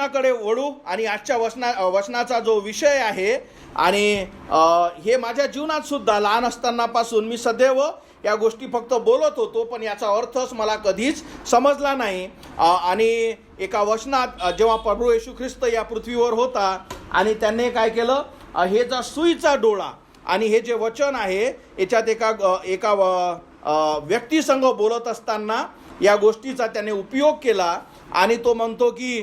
वचनाकडे वळू आणि आजच्या वचनाचा जो विषय आहे, आणि हे माझ्या जीवनात सुद्धा लहान असतानापासून मी सदैव या गोष्टी फक्त बोलत होतो, पण याचा अर्थच मला कधीच समजला नाही. आणि एका वचनात जेव्हा प्रभू येशू ख्रिस्त या पृथ्वीवर होता आणि त्याने काय केलं, हे जो सुईचा डोळा आणि हे जे वचन आहे याच्यात एका व्यक्तीसंग बोलत असताना या गोष्टीचा त्याने उपयोग केला. आणि तो म्हणतो की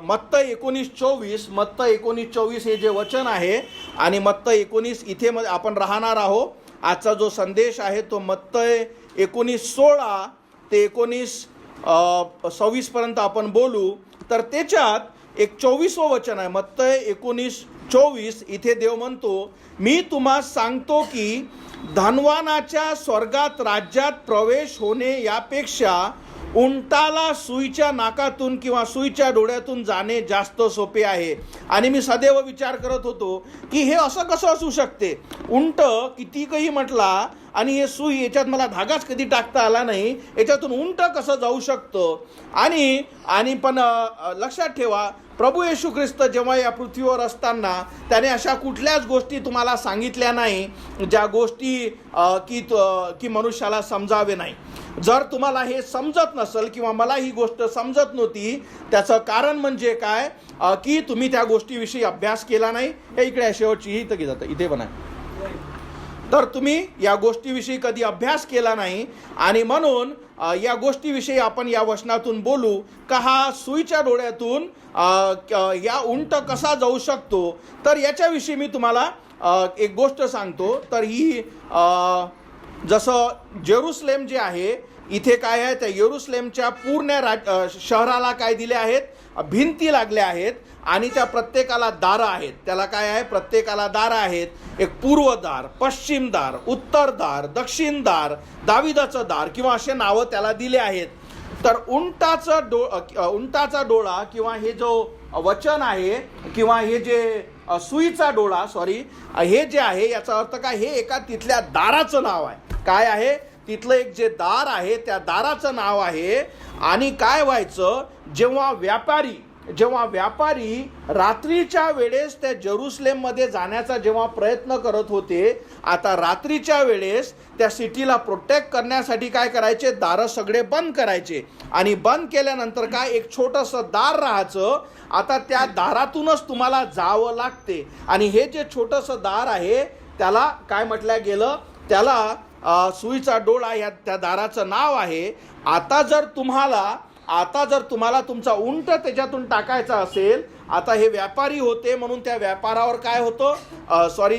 मत्तई 19:24 हे जे वचन आहे, आणि मत्तई 19 इथे आपण राहणार आहोत. आजचा जो संदेश आहे तो मत्तई 19:16 ते 19:26 पर्यंत आपण बोलू. तर त्याच्यात एक 24वं वचन आहे, मत्तई 19:24. इथे देव म्हणतो, मी तुम्हा सांगतो की धनवानाच्या स्वर्गात राज्यात प्रवेश होणे यापेक्षा उंटाला सुईच्या नाकातून किंवा सुईच्या डोळ्यातून जाणे जास्त सोपे आहे. आणि मी सदैव विचार करत होतो की हे असं कसं असू शकते. उंट किती काही म्हटला आणि हे सुई, याच्यात मला धागाच कधी टाकता आला नाही, याच्यातून उंट कसं जाऊ शकतं. आणि पण लक्षात ठेवा, प्रभू येशू ख्रिस्त जेव्हा या पृथ्वीवर असताना त्याने अशा कुठल्याच गोष्टी तुम्हाला सांगितल्या नाही ज्या गोष्टी की मनुष्याला समजावे नाही. जर तुम्हाला हे समजत नसेल किंवा मला ही गोष्ट समजत नव्हती, त्याचं कारण म्हणजे काय, की तुम्ही त्या गोष्टीविषयी अभ्यास केला नाही. हे इकडे शेवटची इथं की जातं, इथे पण आहे. तर तुम्ही या गोष्टीविषयी कधी अभ्यास केला नाही, आणि म्हणून या गोष्टीविषयी आपण या वचनातून बोलू का हा सुईच्या डोळ्यातून या उंट कसा जाऊ शकतो. तर याच्याविषयी मी तुम्हाला एक गोष्ट सांगतो. तर ही जसं जेरुसलेम जे आहे, इथे काय आहे, त्या येरुसलेमच्या पूर्ण शहराला काय दिले आहेत, भिंती लागल्या आहेत, आणि त्या प्रत्येकाला दारं आहेत. त्याला काय आहे, प्रत्येकाला दारं आहेत. एक पूर्व दार, पश्चिम दार, उत्तर दार, दक्षिण दार, दाविदाचं दार किंवा असे नावं त्याला दिले आहेत. तर उंटाचा डोळा किंवा हे जो वचन आहे किंवा हे जे सुईचा डोळा हे जे आहे, याचा अर्थ काय, हे एका तिथल्या दाराचं नाव आहे. काय आहे, तिथलं एक जे दार आहे त्या दाराचं नाव आहे. आणि काय व्हायचं, जेव्हा व्यापारी रात्रीच्या वेळेस त्या जेरुसलेममध्ये जाण्याचा जेव्हा प्रयत्न करत होते, आता रात्रीच्या वेळेस त्या सिटीला प्रोटेक्ट करण्यासाठी काय करायचे, दारं सगळे बंद करायचे. आणि बंद केल्यानंतर काय, एक छोटंसं दार राहायचं. आता त्या दारातूनच तुम्हाला जावं लागते. आणि हे जे छोटंसं दार आहे त्याला काय म्हटलं गेलं, त्याला सुईचा डोळा या त्या दाराचं नाव आहे. आता जर तुम्हाला तुमचा उंट त्याच्यातून टाकायचा असेल, आता हे व्यापारी होते म्हणून त्या व्यापारावर काय होतं,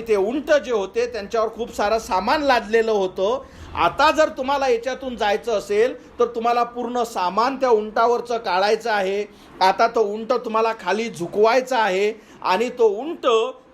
ते उंट जे होते त्यांच्यावर खूप सारं सामान लादलेलं होतं. आता जर तुम्हाला याच्यातून जायचं असेल तर तुम्हाला पूर्ण सामान त्या उंटावरचं काढायचं आहे. आता तो उंट तुम्हाला खाली झुकवायचा आहे, आणि तो उंट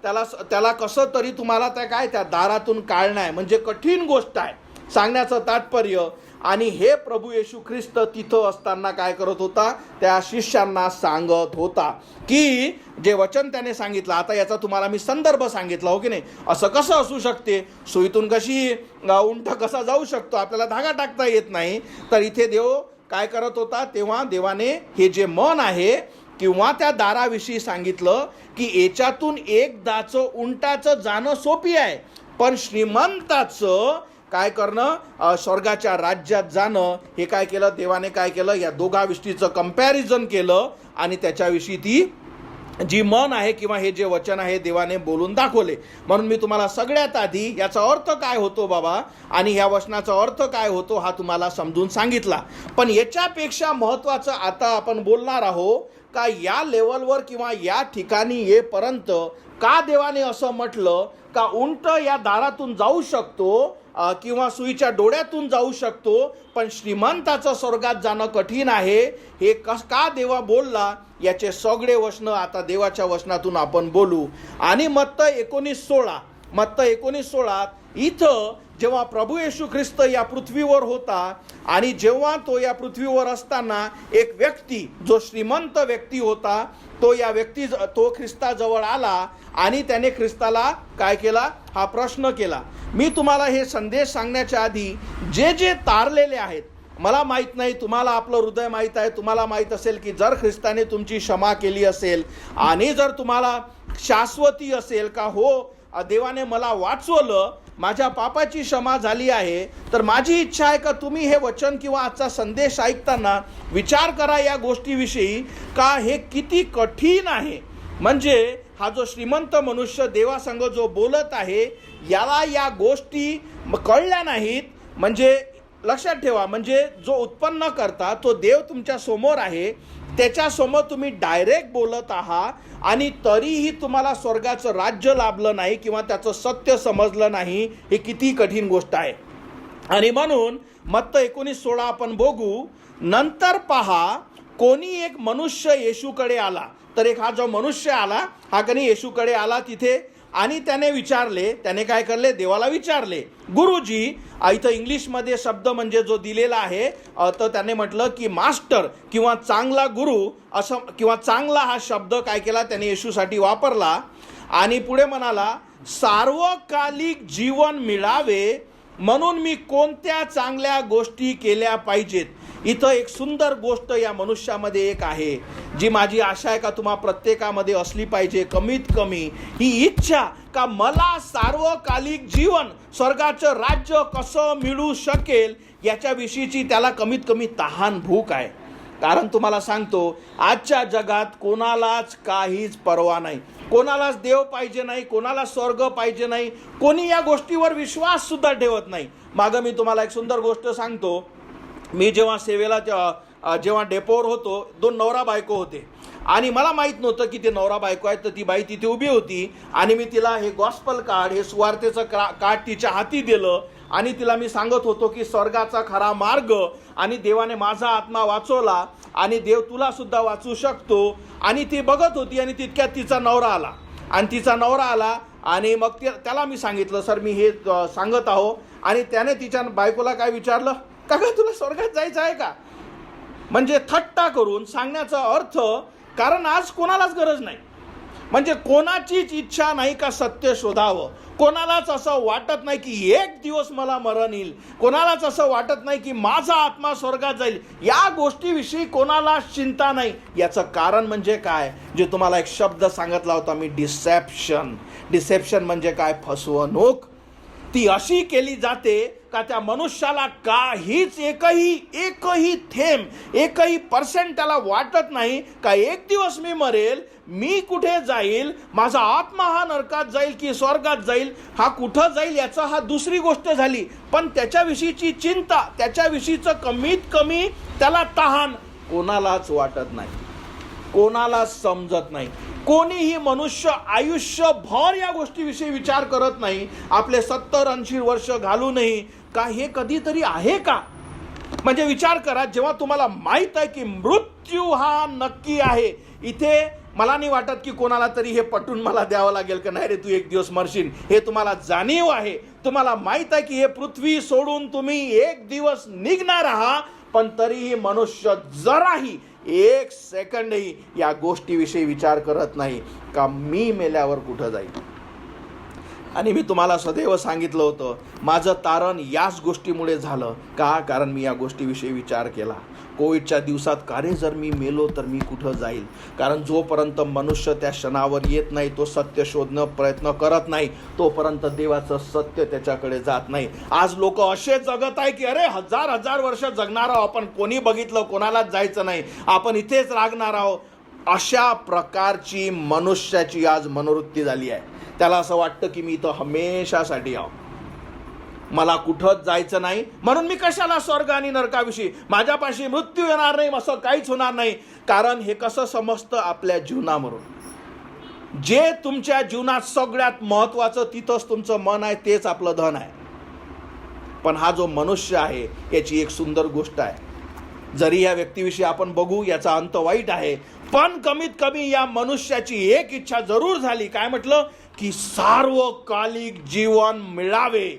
त्याला कसं तरी तुम्हाला त्या दारातून काढणं आहे. म्हणजे कठीण गोष्ट आहे सांगण्याचं तात्पर्य. आणि हे प्रभू येशू ख्रिस्त तिथं असताना काय करत होता, त्या शिष्यांना सांगत होता की जे वचन त्याने सांगितलं. आता याचा तुम्हाला मी संदर्भ सांगितला, हो की नाही. असं कसं असू शकते, सुईतून कशी उंट कसा जाऊ शकतो, आपल्याला धागा टाकता येत नाही. तर इथे देव काय करत होता, तेव्हा देवाने हे जे मन आहे किंवा त्या दाराविषयी सांगितलं की याच्यातून एकदाचं उंटाचं जाणं सोपी आहे, पण श्रीमंताचं काय करणं, स्वर्गाच्या राज्यात जाणं, हे काय केलं देवाने, काय केलं, या दोघा गोष्टीचं कंपॅरिझन केलं. आणि त्याच्याविषयी ती जी मन आहे किंवा हे जे वचन आहे देवाने बोलून दाखवले. म्हणून मी तुम्हाला सगळ्यात आधी याचा अर्थ काय होतो बाबा, आणि ह्या वचनाचा अर्थ काय होतो हा तुम्हाला समजून सांगितला. पण याच्यापेक्षा महत्त्वाचं आता आपण बोलणार आहोत का या लेवलवर किंवा या ठिकाणी येपर्यंत का देवाने असं म्हटलं का उंट या दारातून जाऊ शकतो किंवा सुईच्या डोळ्यातून जाऊ शकतो, पण श्रीमंताचं स्वर्गात जाणं कठीण आहे. हे का देवा बोलला, याचे सगळे वचन आता देवाच्या वचनातून आपण बोलू. आणि मत्तई 19:16 इथं जेव्हा प्रभू येशू ख्रिस्त या पृथ्वीवर होता, आणि जेव्हा तो या पृथ्वीवर असताना एक व्यक्ती जो श्रीमंत व्यक्ती होता, तो ख्रिस्ताजवळ आला आणि त्याने ख्रिस्ताला काय केला, हा प्रश्न केला. मी तुम्हाला हे संदेश सांगण्याच्या आधी जे तारलेले आहेत मला माहीत नाही, तुम्हाला आपलं हृदय माहीत आहे. तुम्हाला माहीत असेल की जर ख्रिस्ताने तुमची क्षमा केली असेल आणि जर तुम्हाला शाश्वती असेल का हो देवाने मला वाचवलं, माझ्या पापाची क्षमा झाली आहे, तर माझी इच्छा आहे का तुम्ही हे वचन किंवा आजचा संदेश ऐकताना विचार करा या गोष्टीविषयी का हे किती कठीण आहे. म्हणजे हा जो श्रीमंत मनुष्य देवासंग जो बोलत आहे याला या गोष्टी कळल्या नाहीत. म्हणजे लक्षात ठेवा, म्हणजे जो उत्पन्न करता तो देव तुमच्या समोर आहे, त्याच्यासमोर तुम्ही डायरेक्ट बोलत आहात आणि तरीही तुम्हाला स्वर्गाचं राज्य लाभलं नाही किंवा त्याचं सत्य समजलं नाही. हे किती कठीण गोष्ट आहे. आणि म्हणून मत्ती 19:16 आपण बघू. नंतर पहा, कोणी एक मनुष्य येशूकडे आला. तर एक हा जो मनुष्य आला हा कधी येशूकडे आला तिथे आणि त्याने विचारले, त्याने काय करले, देवाला विचारले, गुरुजी, इथं इंग्लिशमध्ये शब्द म्हणजे जो दिलेला आहे तर त्याने म्हटलं की मास्टर किंवा चांगला गुरु असं, किंवा चांगला हा शब्द काय केला त्याने येशूसाठी वापरला. आणि पुढे म्हणाला, सार्वकालिक जीवन मिळावे म्हणून मी कोणत्या चांगल्या गोष्टी केल्या पाहिजेत. इथं एक सुंदर गोष्ट या मनुष्यामध्ये एक आहे जी माझी आशा आहे का तुम्हा प्रत्येकामध्ये असली पाहिजे. कमीत कमी ही इच्छा का मला सार्वकालिक जीवन, स्वर्गाचं राज्य कसं मिळू शकेल याच्याविषयीची त्याला कमीत कमी तहान भूक आहे. कारण तुम्हाला सांगतो, आजच्या जगात कोणालाच काहीच पर्वा नाही. कोणालाच देव पाहिजे नाही, कोणाला स्वर्ग पाहिजे नाही, कोणी या गोष्टीवर विश्वास सुद्धा ठेवत नाही. मागं मी तुम्हाला एक सुंदर गोष्ट सांगतो. मी जेव्हा सेवेला जेव्हा डेपोवर होतो, 2 नवरा बायको होते आणि मला माहीत नव्हतं की ते नवरा बायको आहे. तर ती बाई तिथे उभी होती आणि मी तिला हे गॉस्पल कार्ड, हे सुवार्तेचं कार्ड तिच्या हाती दिलं आणि तिला मी सांगत होतो की स्वर्गाचा खरा मार्ग आणि देवाने माझा आत्मा वाचवला आणि देव तुला सुद्धा वाचू शकतो. आणि ती बघत होती आणि तितक्यात तिचा नवरा आला आणि मग त्याला मी सांगितलं, सर मी हे सांगत आहो. आणि त्याने तिच्या बायकोला काय विचारलं, काका तुला स्वर्गात जायचं आहे का? म्हणजे थट्टा करून सांगण्याचा अर्थ, कारण आज कोणालाच गरज नाही, म्हणजे कोणाचीच इच्छा नाही का सत्य शोधावं. कोणालाच असं वाटत नाही की एक दिवस मला मरण येईल. कोणालाच असं वाटत नाही की माझा आत्मा स्वर्गात जाईल. या गोष्टीविषयी कोणालाच चिंता नाही. याचं कारण म्हणजे काय, जे तुम्हाला एक शब्द सांगितला होता मी, डिसेप्शन म्हणजे काय, फसवणूक. ती अशी केली जाते का त्या मनुष्याला काहीच एकही थेंब, 1% त्याला वाटत नाही का एक दिवस मी मरेल, मी कुठे जाईल, माझा आत्मा हा नरकात जाईल की स्वर्गात जाईल, हा कुठं जाईल याचा हा दुसरी गोष्ट झाली. पण त्याच्याविषयीची चिंता, त्याच्याविषयीचं कमीत कमी त्याला तहान कोणालाच वाटत नाही, कोणालाच समजत नाही. कोणीही मनुष्य आयुष्यभर या गोष्टीविषयी विचार करत नाही. आपले 70-80 वर्ष घालूनही का हे कधीतरी आहे का? म्हणजे विचार करा, जेव्हा तुम्हाला माहित आहे की मृत्यू हा नक्की आहे. इथे मला नाही वाटत की कोणाला तरी हे पटवून मला द्यावं लागेल का नाही रे तू एक दिवस मरशील. हे तुम्हाला जाणीव आहे, तुम्हाला माहित आहे की हे पृथ्वी सोडून तुम्ही एक दिवस निघणार आहात. पण तरीही मनुष्य जराही 1 सेकंडही या गोष्टीविषयी विचार करत नाही का मी मेल्यावर कुठं जाईल. आणि मी तुम्हाला सदैव सांगितलं होतं, माझं तारण याच गोष्टीमुळे झालं का, कारण मी या गोष्टीविषयी विचार केला. कोविडच्या दिवसात का रे जर मी मेलो तर मी कुठं जाईल. कारण जोपर्यंत मनुष्य त्या क्षणावर येत नाही, तो सत्य शोधणं प्रयत्न करत नाही, तोपर्यंत देवाचं सत्य त्याच्याकडे जात नाही. आज लोक असे जगत आहे की अरे 1000 वर्ष जगणार आहोत आपण, कोणी बघितलं, कोणालाच जायचं नाही, आपण इथेच राहणार आहोत. अशा प्रकारची मनुष्याची आज मनोवृत्ती झाली आहे. त्याला असं वाटतं की मी इथं हमेशासाठी आहो, मला कुठंच जायचं नाही, म्हणून मी कशाला स्वर्ग आणि नरकाविषयी, माझ्यापाशी मृत्यू येणार नाही, असं काहीच होणार नाही. कारण हे कसं समजतं आपल्या जीवनावरून, जे तुमच्या जीवनात सगळ्यात महत्वाचं तिथंच तुमचं मन आहे, तेच आपलं धन आहे. पण हा जो मनुष्य आहे याची एक सुंदर गोष्ट आहे. जरी या व्यक्तीविषयी आपण बघू याचा अंत वाईट आहे, पण कमीत कमी या मनुष्याची एक इच्छा जरूर झाली. काय म्हटलं की सार्वकालिक जीवन मिळावे.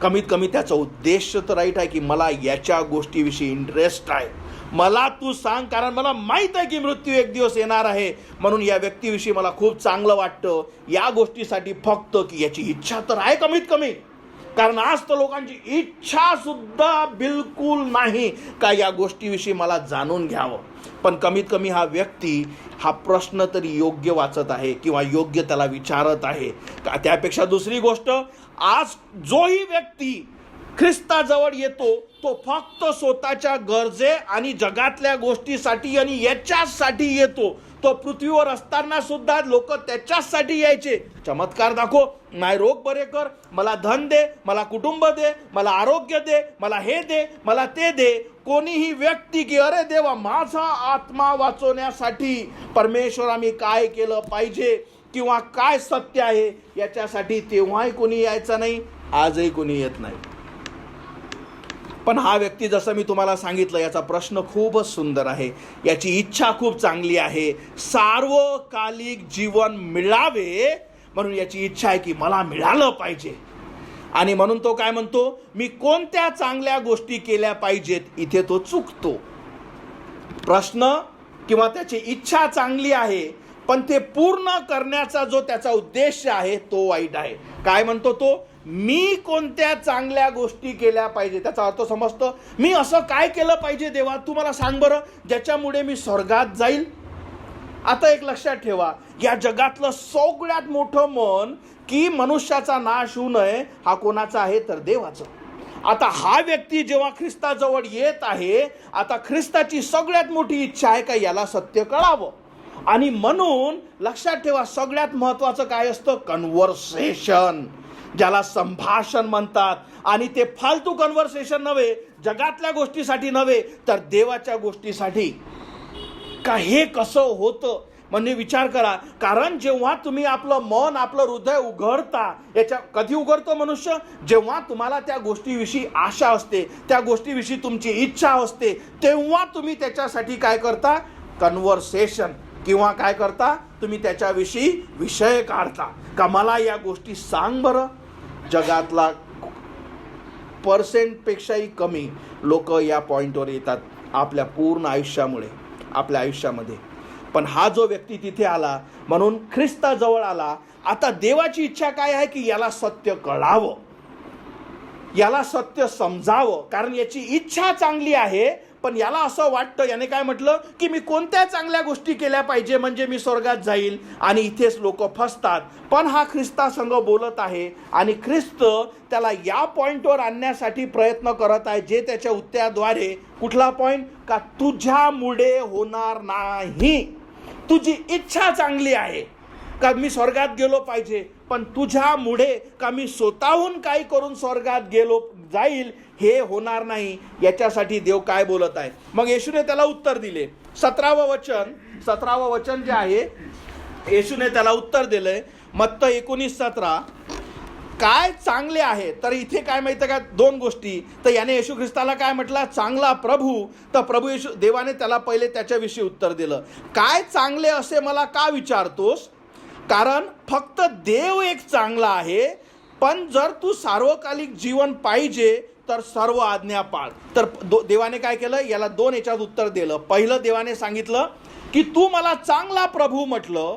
कमीत कमी त्याचा उद्देश तर राईट आहे की मला याच्या गोष्टीविषयी इंटरेस्ट आहे, मला तू सांग, कारण मला माहित आहे की मृत्यू एक दिवस येणार आहे. म्हणून या व्यक्तीविषयी मला खूप चांगलं वाटतं या गोष्टीसाठी फक्त की याची इच्छा तर आहे कमीत कमी. कारण आज तर लोकांची इच्छा सुद्धा बिलकुल नाही का या गोष्टीविषयी मला जाणून घ्यावं. पण कमीत कमी हा व्यक्ती हा प्रश्न तरी योग्य वाचत आहे किंवा योग्य त्याला विचारत आहे का. त्यापेक्षा दुसरी गोष्ट, आज जोही व्यक्ती ख्रिस्ताजवळ येतो तो फक्त स्वतःच्या गरजे आणि जगातल्या गोष्टीसाठी आणि याच्यासाठी येतो. तो पृथ्वीवर असताना सुद्धा लोक त्याच्यासाठी यायचे. चमत्कार दाखव, नाही रोग बरे कर, मला धन दे, मला कुटुंब दे, मला आरोग्य दे, मला हे दे, मला ते दे. कोणीही व्यक्ती की अरे देवा माझा आत्मा वाचवण्यासाठी परमेश्वर मी काय केलं पाहिजे किंवा काय सत्य आहे याच्यासाठी तेव्हाही कोणी यायचं नाही, आजही कोणी येत नाही. पण हा व्यक्ती जसं मी तुम्हाला सांगितलं याचा प्रश्न खूपच सुंदर आहे, याची इच्छा खूप चांगली आहे, सार्वकालिक जीवन मिळावे म्हणून याची इच्छा आहे की मला मिळालं पाहिजे. आणि म्हणून तो काय म्हणतो, मी कोणत्या चांगल्या गोष्टी केल्या पाहिजेत. इथे तो चुकतो. प्रश्न किंवा त्याची इच्छा चांगली आहे पण ते पूर्ण करण्याचा जो त्याचा उद्देश आहे तो वाईट आहे. काय म्हणतो तो, मी कोणत्या चांगल्या गोष्टी केल्या पाहिजे. त्याचा अर्थ समजतो, मी असं काय केलं पाहिजे देवा तू मला सांग बरं ज्याच्यामुळे मी स्वर्गात जाईल. आता एक लक्षात ठेवा, या जगातलं सगळ्यात मोठं मन की मनुष्याचा नाश होऊ नये हा कोणाचा आहे तर देवाचं. आता हा व्यक्ती जेव्हा ख्रिस्ताजवळ येत आहे, आता ख्रिस्ताची सगळ्यात मोठी इच्छा आहे का याला सत्य कळावं. आणि म्हणून लक्षात ठेवा, सगळ्यात महत्वाचं काय असतं, कन्व्हर्सेशन, ज्याला संभाषण म्हणतात. आणि ते फालतू कन्व्हर्सेशन नव्हे, जगातल्या गोष्टीसाठी नव्हे तर देवाच्या गोष्टीसाठी. का हे कसं होतं म्हणजे विचार करा. कारण जेव्हा तुम्ही आपलं मन आपलं हृदय उघडता, याच्या कधी उघडतो मनुष्य, जेव्हा तुम्हाला त्या गोष्टीविषयी आशा असते, त्या गोष्टीविषयी तुमची इच्छा असते, तेव्हा तुम्ही त्याच्यासाठी काय करता, कन्व्हर्सेशन किंवा काय करता तुम्ही त्याच्याविषयी विषय काढता. का मला या गोष्टी सांग बरं. जगातला पर्सेंटपेक्षाही कमी लोक या पॉईंटवर येतात आपल्या पूर्ण आयुष्यामुळे, आपल्या आयुष्यामध्ये. पण हा जो व्यक्ती तिथे आला म्हणून ख्रिस्ताजवळ आला. आता देवाची इच्छा काय आहे की याला सत्य कळावं, याला सत्य समजावं. कारण याची इच्छा चांगली आहे पण याला असं वाटतं, याने काय म्हटलं की मी कोणत्या चांगल्या गोष्टी केल्या पाहिजे म्हणजे मी स्वर्गात जाईल. आणि इथेच लोक फसतात. पण हा ख्रिस्तासंग बोलत आहे आणि ख्रिस्त त्याला या पॉइंटवर आणण्यासाठी प्रयत्न करत आहे, जे त्याच्या उत्तराद्वारे. कुठला पॉइंट, का तुझ्यामुळे होणार नाही. तुझी इच्छा चांगली आहे का मी स्वर्गात गेलो पाहिजे, पण तुझ्यामुळे का मी स्वतःहून काही करून स्वर्गात गेलो जाईल हे होणार नाही. याच्यासाठी देव काय बोलत आहे. मग येशूने त्याला उत्तर दिले. 17वं वचन जे आहे, येशूने त्याला उत्तर दिलंय मत्ती 19:17. काय चांगले आहे. तर इथे काय माहिती का, दोन गोष्टी. तर याने येशू ख्रिस्ताला काय म्हटलं, चांगला प्रभू. तर प्रभू येशू देवाने त्याला पहिले त्याच्याविषयी उत्तर दिलं. काय चांगले असे मला का विचारतोस, कारण फक्त देव एक चांगला आहे. पण जर तू सार्वकालिक जीवन पाहिजे तर सर्व आज्ञा पाळ. तर देवाने काय केलं, याला दोन याच्यात उत्तर दिलं. पहिलं देवाने सांगितलं की तू मला चांगला प्रभू म्हटलं,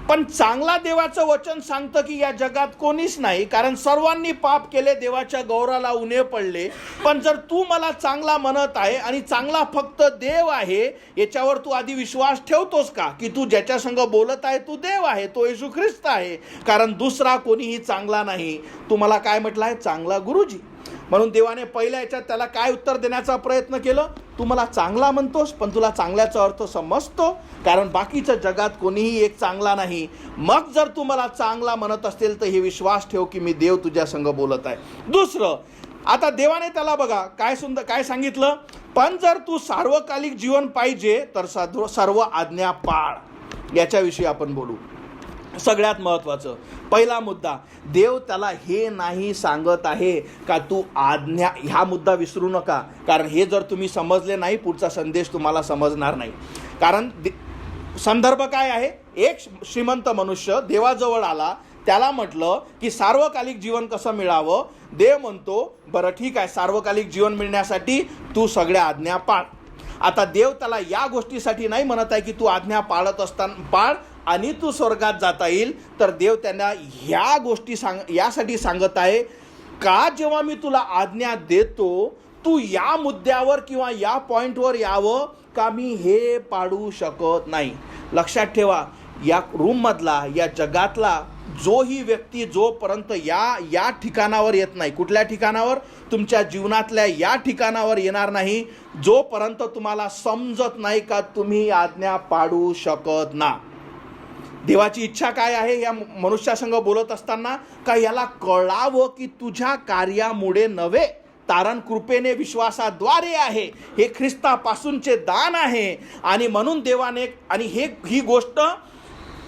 पण चांगला देवाचं वचन सांगतं की या जगात कोणीच नाही, कारण सर्वांनी पाप केले, देवाच्या गौरवाला उणे पडले. पण जर तू मला चांगला म्हणत आहे आणि चांगला फक्त देव आहे, याच्यावर तू आधी विश्वास ठेवतोस का की तू ज्याच्या संग बोलत आहे तू देव आहे, तो येशू ख्रिस्त आहे. कारण दुसरा कोणीही चांगला नाही. तू मला काय म्हटलं आहे, चांगला गुरुजी. म्हणून देवाने पहिल्या याच्यात त्याला काय उत्तर देण्याचा प्रयत्न केलं, तू मला चांगला म्हणतोस पण तुला चांगल्याचा अर्थ समजतो, कारण बाकीच्या जगात कोणीही एक चांगला नाही. मग जर तू मला चांगला म्हणत असतील तर हे विश्वास ठेव की मी देव तुझ्या संग बोलत आहे. दुसरं, आता देवाने त्याला बघा काय सांगितलं, पण जर तू सार्वकालिक जीवन पाहिजे तर सर्व आज्ञा पाळ. याच्याविषयी आपण बोलू. सगळ्यात महत्त्वाचं पहिला मुद्दा, देव त्याला हे नाही सांगत आहे का तू आज्ञा, हा मुद्दा विसरू नका. कारण हे जर तुम्ही समजले नाही पुढचा संदेश तुम्हाला समजणार नाही. कारण संदर्भ काय आहे, एक श्रीमंत मनुष्य देवाजवळ आला, त्याला म्हटलं की सार्वकालिक जीवन कसं मिळावं. देव म्हणतो बरं ठीक आहे, सार्वकालिक जीवन मिळण्यासाठी तू सगळ्या आज्ञा पाळ. आता देव त्याला या गोष्टीसाठी नाही म्हणत आहे की तू आज्ञा पाळत असताना पाळ आणि तू स्वर्गात जाता येईल. तर देव त्यांना ह्या गोष्टी यासाठी सांगत आहे का जेव्हा मी तुला आज्ञा देतो तू या मुद्द्यावर किंवा या पॉइंटवर यावं का मी हे पाडू शकत नाही. लक्षात ठेवा, या रूममधला, या जगातला जोही व्यक्ती जोपर्यंत या ठिकाणावर येत नाही, कुठल्या ठिकाणावर, तुमच्या जीवनातल्या या ठिकाणावर येणार नाही, जोपर्यंत तुम्हाला समजत नाही का तुम्ही आज्ञा पाडू शकत ना. देवाची इच्छा काय आहे या मनुष्यासंग बोलत असताना, का याला कळावं की तुझ्या कार्यामुळे नव्हे, तारण कृपेने विश्वासाद्वारे आहे, हे ख्रिस्तापासूनचे दान आहे. आणि म्हणून देवाने, आणि ही गोष्ट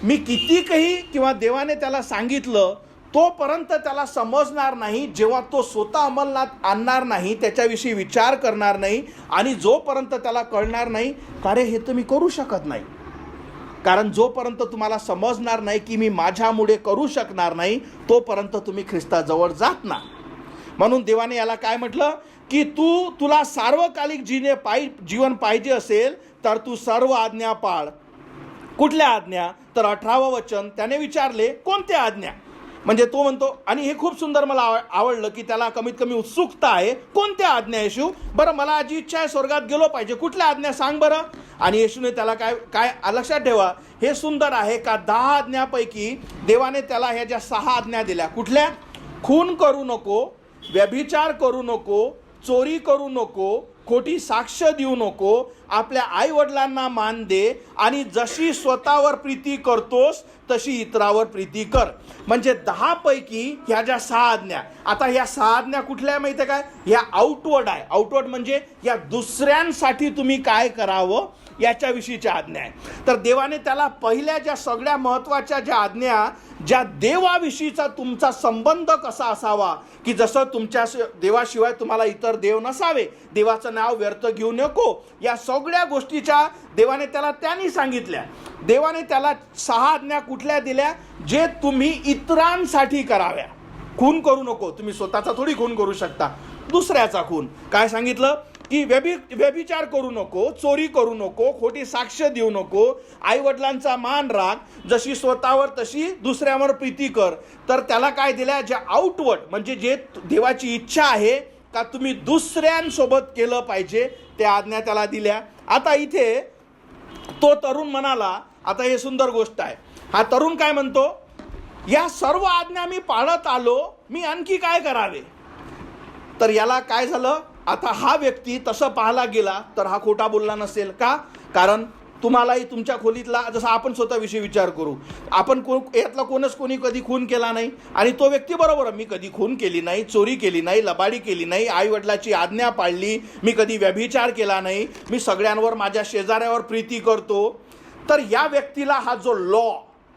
मी कितीकही किंवा देवाने त्याला सांगितलं तोपर्यंत त्याला समजणार नाही, जेव्हा तो स्वतः अंमलात आणणार नाही, त्याच्याविषयी विचार करणार नाही, आणि जोपर्यंत त्याला कळणार नाही का रे हे तर मी करू शकत नाही. कारण जोपर्यंत तुम्हाला समजणार नाही की मी माझ्यामुळे करू शकणार नाही, तोपर्यंत तुम्ही ख्रिस्ताजवळ जात ना. म्हणून देवाने याला काय म्हटलं की तुला सार्वकालिक जीवन पाहिजे असेल तर तू सर्व आज्ञा पाळ. कुठल्या आज्ञा? तर 18वं वचन त्याने विचारले, कोणत्या आज्ञा? म्हणजे तो म्हणतो, आणि हे खूप सुंदर मला आवडलं की त्याला कमीत कमी उत्सुकता आहे, कोणत्या आज्ञा येशू? बरं, मला आजी इच्छा आहे स्वर्गात गेलो पाहिजे, कुठल्या आज्ञा सांग बरं. आणि येशूने त्याला काय लक्षात ठेवा, हे सुंदर आहे का 10 आज्ञापैकी देवाने त्याला ह्या ज्या 6 आज्ञा दिल्या. कुठल्या? खून करू नको, व्यभिचार करू नको, चोरी करू नको, खोटी साक्ष देऊ नको, आपल्या आई वडिलांना मान दे, आणि जशी स्वतःवर प्रीती करतोस तशी इतरावर प्रीती कर. म्हणजे 10 पैकी ह्या ज्या 6 आज्ञा, आता ह्या 6 आज्ञा कुठल्या माहिती आहे काय? ह्या आउटवर्ड आहे. आउटवर्ड म्हणजे या दुसऱ्यांसाठी तुम्ही काय करावं याच्याविषयीच्या आज्ञा आहे. तर देवाने त्याला पहिल्या ज्या सगळ्या महत्त्वाच्या ज्या आज्ञा, ज्या देवाविषयीचा तुमचा संबंध कसा असावा, की जसं तुमच्या देवाशिवाय तुम्हाला इतर देव नसावे, देवाचं नाव व्यर्थ घेऊ नको, या सगळ्या गोष्टीच्या देवाने त्यांनी सांगितल्या. देवाने त्याला 6 आज्ञा कुठल्या दिल्या? जे तुम्ही इतरांसाठी कराव्या. खून करू नको, तुम्ही स्वतःचा थोडी खून करू शकता, दुसऱ्याचा खून. काय सांगितलं की व्यभिचार करू नको, चोरी करू नको, खोटी साक्ष देऊ नको, आई वडिलांचा मान राख, जशी स्वतःवर तशी दुसऱ्यावर प्रीती कर. तर त्याला काय दिल्या? ज्या आउटवर्ड म्हणजे जे देवाची इच्छा आहे का तुम्ही दुसऱ्यांसोबत केलं पाहिजे, त्या आज्ञा त्याला दिल्या. आता इथे तो तरुण म्हणाला, आता हे सुंदर गोष्ट आहे, हा तरुण काय म्हणतो, या सर्व आज्ञा मी पाळत आलो, मी आणखी काय करावे? तर याला काय झालं, आता हा व्यक्ती तसं पाहायला गेला तर हा खोटा बोलला नसेल का? कारण तुम्हालाही तुमच्या खोलीतला, जसं आपण स्वतःविषयी विचार करू, आपण यातला कोणी कधी खून केला नाही, आणि तो व्यक्ती बरोबर, मी कधी खून केली नाही, चोरी केली नाही, लबाडी केली नाही, आई वडिलाची आज्ञा पाळली, मी कधी व्यभिचार केला नाही, मी सगळ्यांवर, माझ्या शेजाऱ्यावर प्रीती करतो. तर या व्यक्तीला हा जो लॉ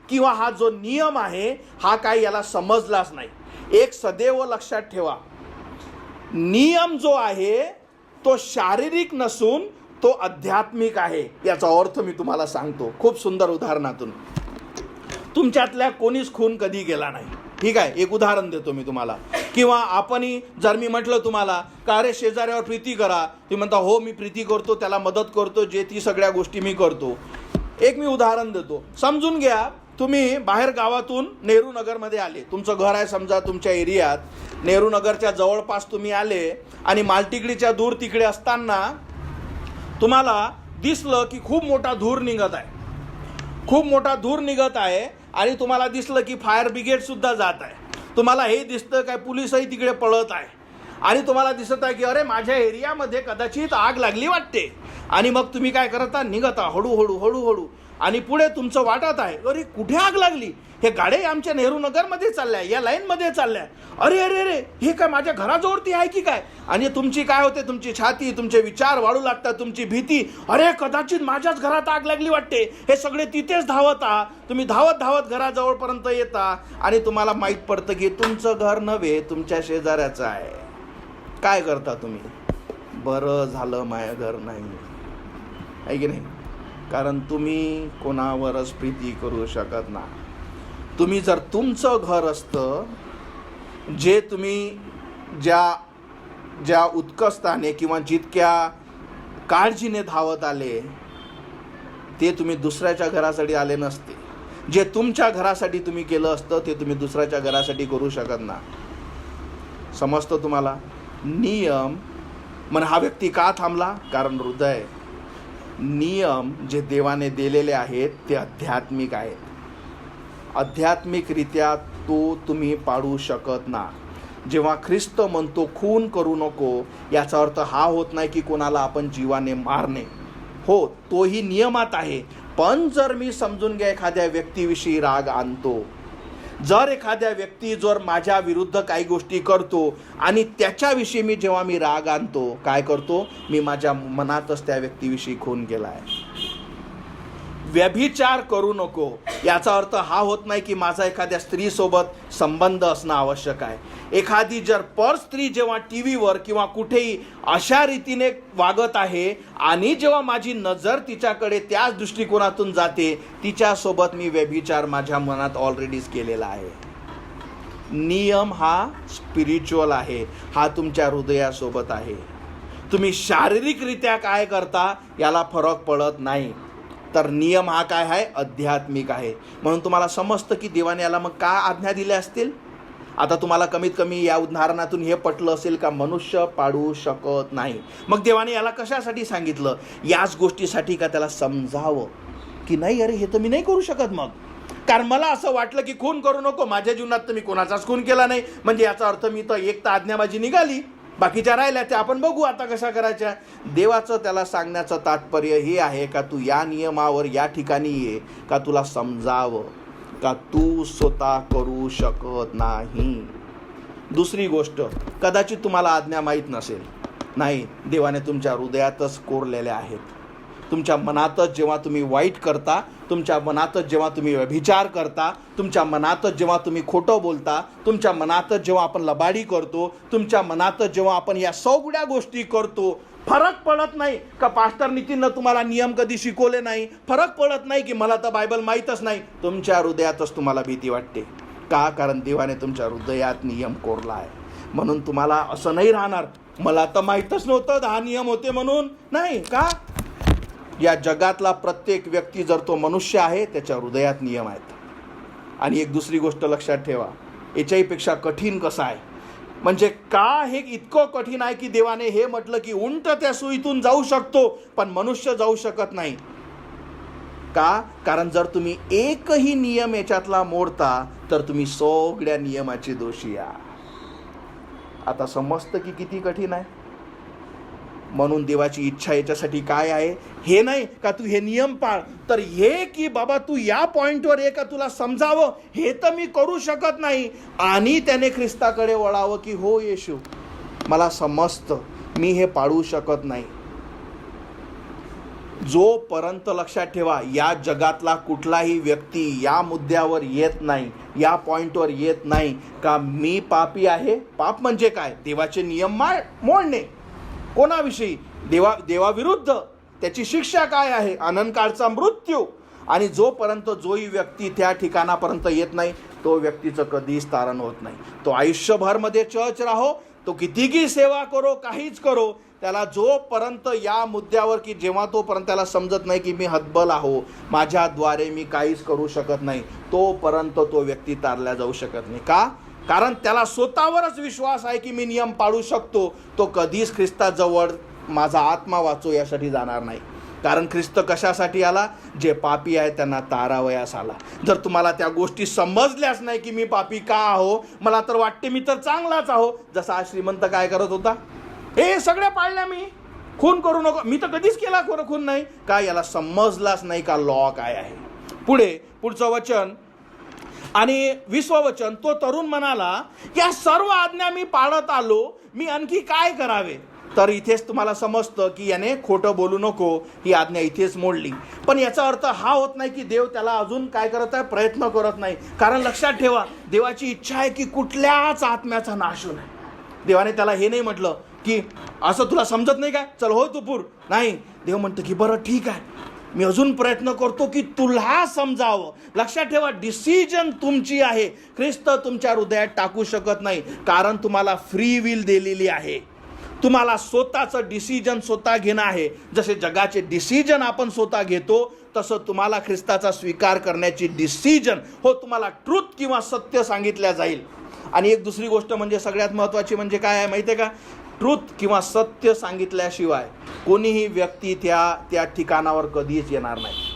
किंवा हा जो नियम आहे हा काय याला समजलाच नाही. एक सदैव लक्षात ठेवा, नियम जो आहे तो शारीरिक नसून तो आध्यात्मिक आहे. याचा अर्थ मी तुम्हाला सांगतो खूप सुंदर उदाहरणातून. तुमच्यातल्या कोणीच खून कधी केला नाही, ठीक आहे, एक उदाहरण देतो मी तुम्हाला. किंवा आपणही जर मी म्हटलं तुम्हाला का अरे शेजाऱ्यावर प्रीती करा, तुम्ही म्हणता हो मी प्रीती करतो, त्याला मदत करतो, जे ती सगळ्या गोष्टी मी करतो. एक मी उदाहरण देतो, समजून घ्या. तुम्ही बाहेर गावातून नेहरू नगरमध्ये आले, तुमचं घर आहे समजा तुमच्या एरियात, नेहरू नगरच्या जवळपास तुम्ही आले, आणि मालटिकडीच्या दूर तिकडे असताना तुम्हाला दिसलं की खूप मोठा धूर निघत आहे, खूप मोठा धूर निघत आहे, आणि तुम्हाला दिसलं की फायर ब्रिगेड सुद्धा जात आहे. तुम्हाला हे दिसतं काय पोलीसही तिकडे पळत आहे, आणि तुम्हाला दिसत आहे की अरे माझ्या एरियामध्ये कदाचित आग लागली वाटते. आणि मग तुम्ही काय करता, निघता हळूहळू हळूहळू, आणि पुढे तुमचं वाटत आहे अरे कुठे आग लागली, हे गाड्या आमच्या नेहरू नगरमध्ये चालल्या, या लाईनमध्ये चालल्या, अरे अरे अरे हे काय माझ्या घराजवळती आहे की काय. आणि तुमची काय होते, तुमची छाती, तुमचे विचार वाढू लागतात, तुमची भीती, अरे कदाचित माझ्याच घरात आग लागली वाटते. हे सगळे तिथेच धावता, तुम्ही धावत धावत घराजवळपर्यंत येता, आणि तुम्हाला माहीत पडतं की तुमचं घर नव्हे, तुमच्या शेजाऱ्याचं आहे. काय करता तुम्ही, बरं झालं माझं घर नाही, आहे की नाही? कारण तुम्ही कोणावरच प्रीती करू शकत ना. तुम्ही जर तुमचं घर असतं, जे तुम्ही ज्या उत्कर्षाने किंवा जितक्या काळजीने धावत आले, ते तुम्ही दुसऱ्याच्या घरासाठी आले नसते. जे तुमच्या घरासाठी तुम्ही केलं असतं ते तुम्ही दुसऱ्याच्या घरासाठी करू शकत ना. समजतं तुम्हाला? नियम म्हण हा व्यक्ती का थांबला? कारण हृदय. नियम जे देवाने दिलेले आहेत ते आध्यात्मिक आहेत. आध्यात्मिकरित्या तो तुम्ही पाळू शकत ना. जेव्हा ख्रिस्त म्हणतो खून करू नको, याचा अर्थ हा होत नाही की कोणाला आपण जीवाने मारणे. हो, तोही नियमात आहे. पण जर मी समजून घ्या एखाद्या व्यक्तीविषयी राग आणतो, जर एखाद्या व्यक्ती जर माझ्या विरुद्ध काही गोष्टी करतो आणि त्याच्याविषयी जेव्हा मी राग आणतो, काय करतो? मी माझ्या मनातच त्या व्यक्तीविषयी खून केला आहे. व्यभिचार करू नको याचा अर्थ हा होत नाही की माझा एखाद्या स्त्रीसोबत संबंध असणं आवश्यक आहे. एखादी जर पर स्त्री जेव्हा टीव्हीवर किंवा कुठेही अशा रीतीने वागत आहे आणि जेव्हा माझी नजर तिच्याकडे त्याच दृष्टिकोनातून जाते, तिच्यासोबत मी व्यभिचार माझ्या मनात ऑलरेडीच केलेला आहे. नियम हा स्पिरिच्युअल आहे, हा तुमच्या हृदयासोबत आहे. तुम्ही शारीरिकरित्या काय करता याला फरक पडत नाही. तर नियम हा काय आहे? आध्यात्मिक आहे. म्हणून तुम्हाला समजतं की देवाने याला मग का आज्ञा दिल्या असतील. आता तुम्हाला कमीत कमी या उदाहरणातून हे पटलं असेल का मनुष्य पाळू शकत नाही. मग देवाने याला कशासाठी सांगितलं? याच गोष्टीसाठी का त्याला समजावं की नाही, अरे हे तर मी नाही करू शकत. मग कारण मला असं वाटलं की खून करू नको, माझ्या जीवनात तर मी कोणाचाच खून केला नाही, म्हणजे याचा अर्थ मी तर एक तर आज्ञा माझी निघाली, बाकीच्या राहिल्या त्या आपण बघू आता कशा करायच्या. देवाचं त्याला सांगण्याचं तात्पर्य हे आहे का तू या नियमावर या ठिकाणी ये का तुला समजावं का तू स्वतः करू शकत नाही. दुसरी गोष्ट, कदाचित तुम्हाला आज्ञा माहीत नसेल. नाही, देवाने तुमच्या हृदयातच कोरलेल्या आहेत. तुमच्या मनातच जेव्हा तुम्ही वाईट करता, तुमच्या मनातच जेव्हा तुम्ही व्यभिचार करता, तुमच्या मनातच जेव्हा तुम्ही खोटं बोलता, तुमच्या मनातच जेव्हा आपण लबाडी करतो, तुमच्या मनातच जेव्हा आपण या सगळ्या गोष्टी करतो, फरक पडत नाही का पास्टर नितीननं तुम्हाला नियम कधी शिकवले नाही, फरक पडत नाही की मला तर बायबल माहीतच नाही, तुमच्या हृदयातच तुम्हाला भीती वाटते. का? कारण देवाने तुमच्या हृदयात नियम कोरला आहे. म्हणून तुम्हाला असं नाही राहणार मला तर माहीतच नव्हतं हा नियम होते म्हणून. नाही का? या जगातला प्रत्येक व्यक्ती जर तो मनुष्य आहे त्याच्या हृदयात नियम आहेत. आणि एक दुसरी गोष्ट लक्षात ठेवा, याच्याहीपेक्षा कठीण कसं आहे, म्हणजे का हे इतकं कठीण आहे की देवाने हे म्हटलं की उंट त्या सुईतून जाऊ शकतो पण मनुष्य जाऊ शकत नाही. का? कारण जर तुम्ही एकही नियम याच्यातला मोडता तर तुम्ही सगळ्या नियमाचे दोषी आहात. आता समजतं की किती कठीण आहे. म्हणून देवाची इच्छा याच्यासाठी काय आहे? हे नाही का तू हे नियम पाळ, तर हे की बाबा तू या पॉइंटवर ये का तुला समजावं हे तर मी करू शकत नाही, आणि त्याने ख्रिस्ताकडे वळावं की हो येशू मला समजतं मी हे पाळू शकत नाही. जोपर्यंत लक्षात ठेवा या जगातला कुठलाही व्यक्ती या मुद्द्यावर येत नाही, या पॉइंटवर येत नाही का मी पापी आहे. पाप म्हणजे काय? देवाचे नियम मोडणे. कोणाविषयी? देवाविरुद्ध. त्याची शिक्षा काय आहे? अनंतकाळचा मृत्यू. आणि जोपर्यंत जोही व्यक्ती त्या ठिकाणापर्यंत येत नाही तो व्यक्तीचं कधीच तारण होत नाही. तो आयुष्यभरमध्ये चर्च राहो, तो कितीही सेवा करो, काहीच करो, त्याला जोपर्यंत या मुद्द्यावर की जेव्हा तोपर्यंत त्याला समजत नाही की मी हतबल आहो, माझ्याद्वारे मी काहीच करू शकत नाही, तोपर्यंत तो व्यक्ती तारल्या जाऊ शकत नाही. का? कारण त्याला स्वतःवरच विश्वास आहे की मी नियम पाळू शकतो. तो कधीच ख्रिस्ताजवळ माझा आत्मा वाचो यासाठी जाणार नाही. कारण ख्रिस्त कशासाठी आला? जे पापी आहे त्यांना तारावयास आला. जर तुम्हाला त्या गोष्टी समजल्याच नाही की मी पापी का आहो, मला तर वाटते मी तर चांगलाच आहो. जसा श्रीमंत काय करत होता? हे सगळ्या पाळल्या मी, खून करू नको, मी तर कधीच केला खून नाही. का? याला समजलाच नाही का लॉ काय आहे. पुढचं वचन आणि 20वं वचन, तो तरुण म्हणाला या सर्व आज्ञा मी पाळत आलो, मी आणखी काय करावे. तर इथेच तुम्हाला समजतं की याने खोटं बोलू नको ही आज्ञा इथेच मोडली. पण याचा अर्थ हा होत नाही की देव त्याला अजून काय करत आहे? प्रयत्न करत नाही. कारण लक्षात ठेवा देवाची इच्छा आहे की कुठल्याच आत्म्याचा नाश होऊ नये. देवाने त्याला हे नाही म्हटलं की असं तुला समजत नाही काय, चल हो तू पूर. नाही, देव म्हणतं की बरं ठीक आहे, मी अजून प्रयत्न करतो की तुला समजावं. लक्षात ठेवा डिसिजन तुमची आहे, ख्रिस्त तुमच्या हृदयात टाकू शकत नाही. कारण तुम्हाला फ्री विल दिलेली आहे. तुम्हाला स्वतःचं डिसिजन स्वतः घेणं आहे. जसे जगाचे डिसिजन आपण स्वतः घेतो तसं तुम्हाला ख्रिस्ताचा स्वीकार करण्याची डिसिजन, हो तुम्हाला ट्रूथ किंवा सत्य सांगितल्या जाईल. आणि एक दुसरी गोष्ट म्हणजे सगळ्यात महत्त्वाची म्हणजे काय आहे माहिती आहे का? ट्रूथ किंवा सत्य सांगितल्याशिवाय कोणीही व्यक्ती त्या ठिकाणावर कधीच येणार नाही.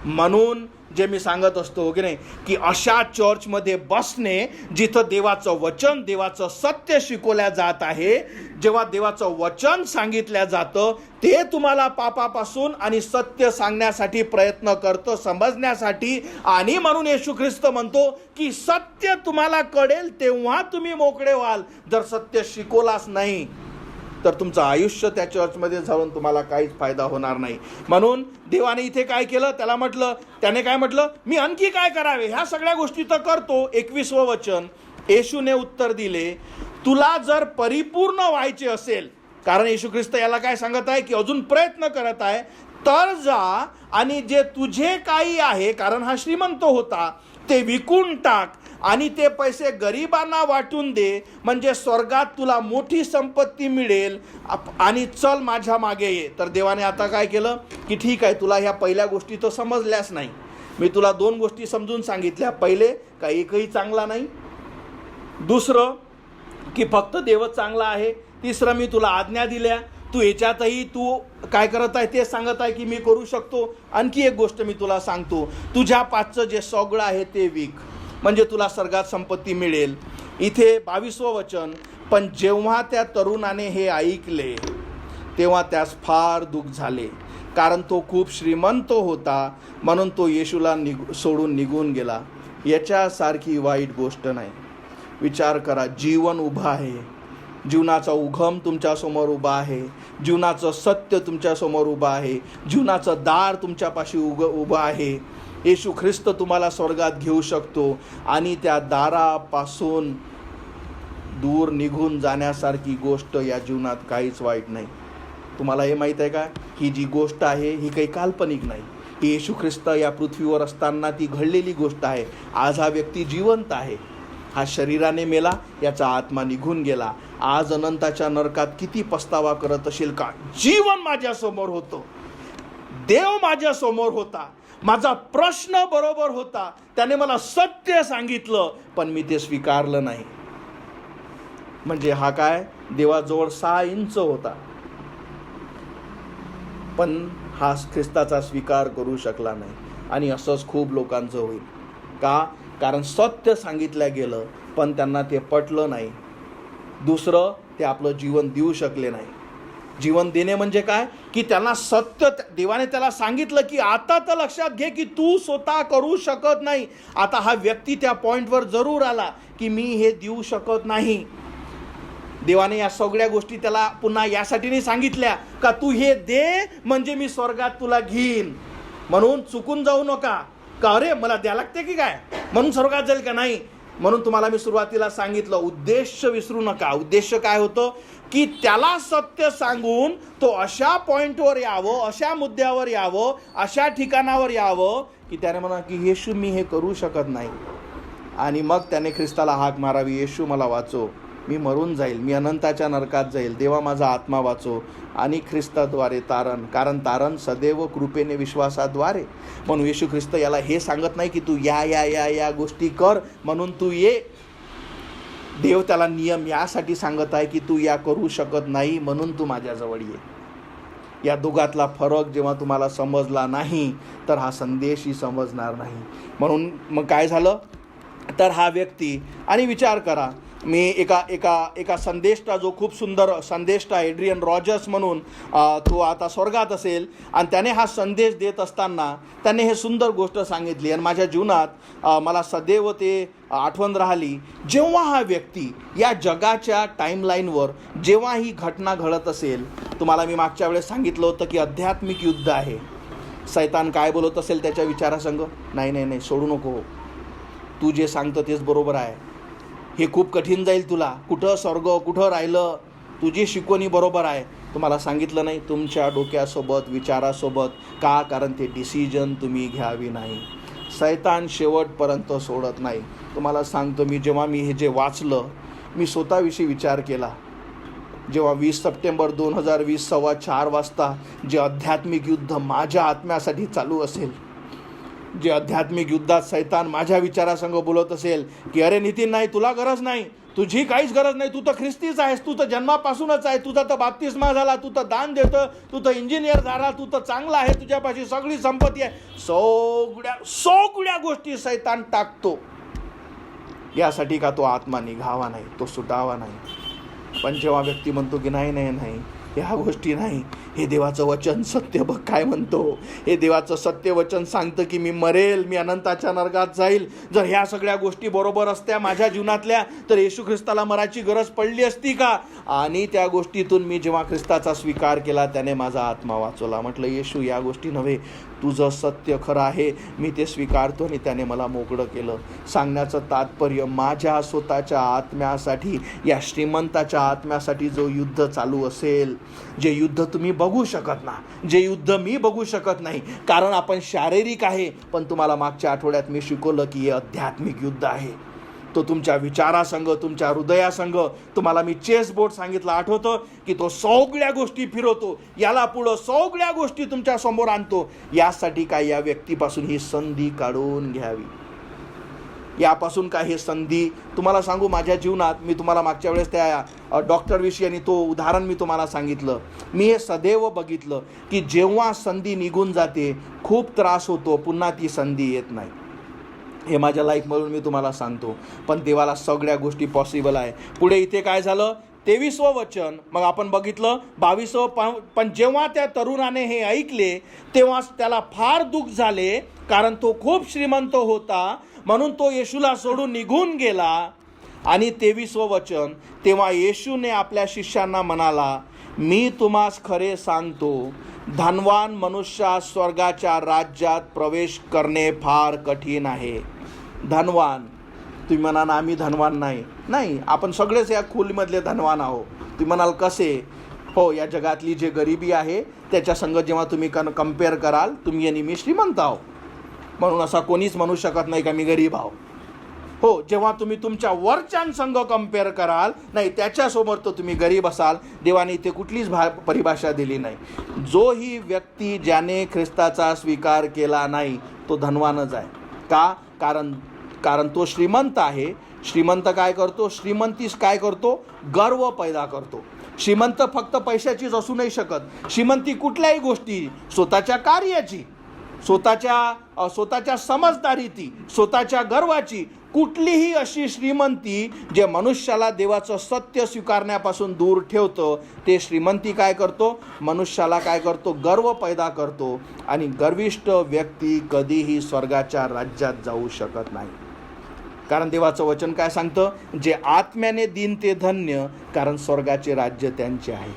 म्हणून जे मी सांगत असतो की नाही, की अशा चर्चमध्ये बसणे जिथं देवाचं वचन, देवाचं सत्य शिकवल्या जात आहे, जेव्हा देवाचं वचन सांगितलं जातं ते तुम्हाला पापापासून आणि सत्य सांगण्यासाठी प्रयत्न करतो, समजण्यासाठी. आणि म्हणून येशू ख्रिस्त म्हणतो की सत्य तुम्हाला कळेल तेव्हा तुम्ही मोकळे व्हाल. जर सत्य शिकवलाच नाही तर तुमचं आयुष्य त्या चर्चमध्ये जाऊन तुम्हाला काहीच फायदा होणार नाही. म्हणून देवाने इथे काय केलं, त्याने काय म्हटलं, मी आणखी काय करावे, ह्या सगळ्या गोष्टी तर करतो. 21वं वचन, येशूने उत्तर दिले, तुला जर परिपूर्ण व्हायचे असेल, कारण येशू ख्रिस्त याला काय सांगत आहे की अजून प्रयत्न करत आहे, तर जा आणि जे तुझे काही आहे, कारण हा श्रीमंत होता, ते विकून टाक आणि ते पैसे गरिबांना वाटून दे, म्हणजे स्वर्गात तुला मोठी संपत्ती मिळेल, आणि चल माझ्या मागे ये. तर देवाने आता काय केलं की ठीक आहे, तुला ह्या पहिल्या गोष्टी तर समजल्याच नाही, मी तुला 2 गोष्टी समजून सांगितल्या. पहिले का एकही चांगला नाही, दुसरं की फक्त देवच चांगला आहे, तिसरं मी तुला आज्ञा दिल्या, तू याच्यातही तू काय करत आहे ते सांगत आहे की मी करू शकतो. आणखी एक गोष्ट मी तुला सांगतो, तुझ्या पाचचं जे सगळं आहे ते विक, म्हणजे तुला स्वर्गात संपत्ती मिळेल. इथे 22वं वचन, पण जेव्हा त्या तरुणाने हे ऐकले तेव्हा त्यास फार दुःख झाले, कारण तो खूप श्रीमंत होता, म्हणून तो येशूला सोडून निघून गेला. याच्यासारखी वाईट गोष्ट नाही. विचार करा, जीवन उभं आहे, जीवनाचा उगम तुमच्यासमोर उभा आहे, जीवनाचं सत्य तुमच्यासमोर उभं आहे, जीवनाचं दार तुमच्यापाशी उभं आहे. येशू ख्रिस्त तुम्हाला स्वर्गात घेऊ शकतो आणि त्या दारापासून दूर निघून जाण्यासारखी गोष्ट या जीवनात काहीच वाईट नाही. तुम्हाला हे माहीत आहे का, ही जी गोष्ट आहे ही काही काल्पनिक नाही, ही येशू ख्रिस्त या पृथ्वीवर असताना ती घडलेली गोष्ट आहे. आज हा व्यक्ती जिवंत आहे, हा शरीराने मेला, याचा आत्मा निघून गेला. आज अनंताच्या नरकात किती पस्तावा करत असेल का, जीवन माझ्यासमोर होतं, देव माझ्यासमोर होता, माझा प्रश्न बरोबर होता, त्याने मला सत्य सांगितलं, पण मी ते स्वीकारलं नाही. म्हणजे हा काय, देवाजवळ 6 इंच होता, पण हा ख्रिस्ताचा स्वीकार करू शकला नाही. आणि असंच खूप लोकांचं होईल. का? कारण सत्य सांगितलं गेलं पण त्यांना ते पटलं नाही. दुसरं, ते आपलं जीवन देऊ शकले नाही. जीवन देणे म्हणजे काय, की त्यांना सत्य, देवाने त्याला सांगितलं की आता तर लक्षात घे की तू स्वतः करू शकत नाही. आता हा व्यक्ती त्या पॉइंटवर जरूर आला की मी हे देऊ शकत नाही. देवाने या सगळ्या गोष्टी त्याला पुन्हा यासाठी नाही सांगितल्या का तू हे दे म्हणजे मी स्वर्गात तुला घेईन. म्हणून चुकून जाऊ नका का अरे मला द्या लागते की काय म्हणून स्वर्गात जाईल का, नाही. म्हणून तुम्हाला मी सुरुवातीला सांगितलं, उद्देश विसरू नका. उद्देश काय होतं की त्याला सत्य सांगून तो अशा पॉइंटवर यावं, अशा मुद्द्यावर यावं, अशा ठिकाणावर यावं की त्याने म्हणा की येशू मी हे करू शकत नाही. आणि मग त्याने ख्रिस्ताला हाक मारावी, येशू मला वाचव, मी मरून जाईल, मी अनंताच्या नरकात जाईल, देवा माझा आत्मा वाचव. आणि ख्रिस्ताद्वारे तारण, कारण तारण सदैव कृपेने विश्वासाद्वारे. म्हणून येशू ख्रिस्त याला हे सांगत नाही की तू या या या या गोष्टी कर म्हणून तू ये. देव त्याला नियम यासाठी सांगत आहे की तू या करू शकत नाही म्हणून तू माझ्याजवळ ये. या दोघातला फरक जेव्हा तुम्हाला समजला नाही तर हा संदेशही समजणार नाही. म्हणून मग काय झालं तर हा व्यक्ती, आणि विचार करा, मी एका संदेष्टा, जो खूप सुंदर संदेष्टा एड्रियन रॉजर्स म्हणून, तो आता स्वर्गात असेल, आणि त्याने हा संदेश देत असताना त्याने हे सुंदर गोष्ट सांगितली आणि माझ्या जीवनात मला सदैव ते आठवण राहिली. जेव्हा हा व्यक्ती या जगाच्या टाईमलाईनवर जेव्हा ही घटना घडत असेल, तुम्हाला मी मागच्या वेळेस सांगितलं होतं की आध्यात्मिक युद्ध आहे. सैतान काय बोलत असेल त्याच्या विचारासंग, नाही नाही नाही सोडू नको, तू जे सांगतो तेच बरोबर आहे, हे खूप कठीण जाईल तुला, कुठं स्वर्ग कुठं राहिलं, तुझी शिकवणी बरोबर आहे. तुम्हाला सांगितलं नाही तुमच्या डोक्यासोबत विचारासोबत, का? कारण ते डिसिजन तुम्ही घ्यावी नाही. सैतान शेवटपर्यंत सोडत नाही. तुम्हाला सांगतो, जेव्हा मी हे जे वाचलं, मी स्वतःविषयी विचार केला. जेव्हा 20 सप्टेंबर 2020 4:15 वाजता जे आध्यात्मिक युद्ध माझ्या आत्म्यासाठी चालू असेल, जे आध्यात्मिक युद्धात सैतान माझ्या विचारासंग बोलत असेल की अरे नितीन, नाही, तुला गरज नाही, तुझी काहीच गरज नाही, तू तर ख्रिस्तीच आहेस, तू तर जन्मापासूनच आहे, तुझा तर बाप्तिस्मा झाला, तू तर दान देतं, तू तर इंजिनियर झाला, तू तर चांगला आहे, तुझ्यापाशी सगळी संपत्ती आहे, सगळ्या गोष्टी सैतान टाकतो यासाठी का तो आत्मा निघावा नाही, तो सुटावा नाही. पण जेव्हा व्यक्ती म्हणतो की नाही नाही नाही, ह्या गोष्टी नाही, हे देवाचं वचन सत्य बघ काय म्हणतो, हे देवाचं सत्य वचन सांगतं की मी मरेल, मी अनंताच्या नरकात जाईल, जर ह्या सगळ्या गोष्टी बरोबर असत्या माझ्या जीवनातल्या तर येशू ख्रिस्ताला मराची गरज पडली असती का? आणि त्या गोष्टीतून मी जेव्हा ख्रिस्ताचा स्वीकार केला त्याने माझा आत्मा वाचवला. म्हटलं येशू, या गोष्टी नव्हे, तुझं सत्य खरं आहे, मी ते स्वीकारतो आणि त्याने मला मोकळं केलं. सांगण्याचं तात्पर्य, माझ्या स्वतःच्या आत्म्यासाठी, या श्रीमंताच्या आत्म्यासाठी जो युद्ध चालू असेल, जे युद्ध तुम्ही बघू शकत ना, जे युद्ध मी बघू शकत नाही, कारण आपण शारीरिक आहे, पण तुम्हाला मागच्या आठवड्यात मी शिकवलं की हे आध्यात्मिक युद्ध आहे. तो तुमच्या विचारासंग, तुमच्या हृदयासंग, तुम्हाला मी चेस बोर्ड सांगितलं आठवतं की तो सगळ्या गोष्टी फिरवतो, याला पुढं सगळ्या गोष्टी तुमच्या समोर आणतो. यासाठी काय, या व्यक्तीपासून ही संधी काढून घ्यावी. यापासून काय, हे संधी तुम्हाला सांगू, माझ्या जीवनात मी तुम्हाला मागच्या वेळेस त्या डॉक्टरविषयी आणि तो उदाहरण मी तुम्हाला सांगितलं. मी हे सदैव बघितलं की जेव्हा संधी निघून जाते खूप त्रास होतो, पुन्हा ती संधी येत नाही. हे माझ्या लाईफमधून मी तुम्हाला सांगतो. पण देवाला सगळ्या गोष्टी पॉसिबल आहे. पुढे इथे काय झालं, 23वं वचन मग आपण बघितलं, 22वं. पण जेव्हा त्या तरुणाने हे ऐकले तेव्हा त्याला फार दुःख झाले, कारण तो खूप श्रीमंत होता, म्हणून तो येशूला सोडून निघून गेला. आणि 23वं वचन, तेव्हा येशूने आपल्या शिष्यांना म्हणाला, मी तुम्हास खरे सांगतो, धनवान मनुष्यास स्वर्गाच्या राज्यात प्रवेश करणे फार कठीण आहे. धनवान, तुम्ही म्हणाल आम्ही धनवान नाही, आपण सगळेच या खोलीमधले धनवान आहोत. तुम्ही म्हणाल कसे? हो, या जगातली जे गरिबी आहे त्याच्या संग जेव्हा तुम्ही कम्पेअर कराल, तुम्ही आणि मी श्रीमंत आहो, म्हणून असा कोणीच म्हणू शकत नाही का मी गरीब आहो. हो, जेव्हा तुम्ही तुमच्या वरच्यांसंग कम्पेअर कराल, नाही त्याच्यासमोर तर तुम्ही गरीब असाल. देवाने इथे कुठलीच परिभाषा दिली नाही. जो ही व्यक्ती ज्याने ख्रिस्ताचा स्वीकार केला नाही तो धनवानच आहे. का? कारण तो श्रीमंत आहे. श्रीमंत काय करतो? श्रीमंतीस काय करतो? गर्व पैदा करतो. श्रीमंत फक्त पैशाचीच असू नाही शकत. श्रीमंती कुठल्याही गोष्टी, स्वतःच्या कार्याची, स्वतःच्या समजदारीची, स्वतःच्या गर्वाची, कुठलीही अशी श्रीमंती जे मनुष्याला देवाचं सत्य स्वीकारण्यापासून दूर ठेवतं, ते श्रीमंती काय करतो? मनुष्याला काय करतो? गर्व पैदा करतो. आणि गर्विष्ठ व्यक्ती कधीही स्वर्गाच्या राज्यात जाऊ शकत नाही. कारण देवाचं वचन काय सांगतं? जे आत्म्याने दीन ते धन्य, कारण स्वर्गाचे राज्य त्यांचे आहे.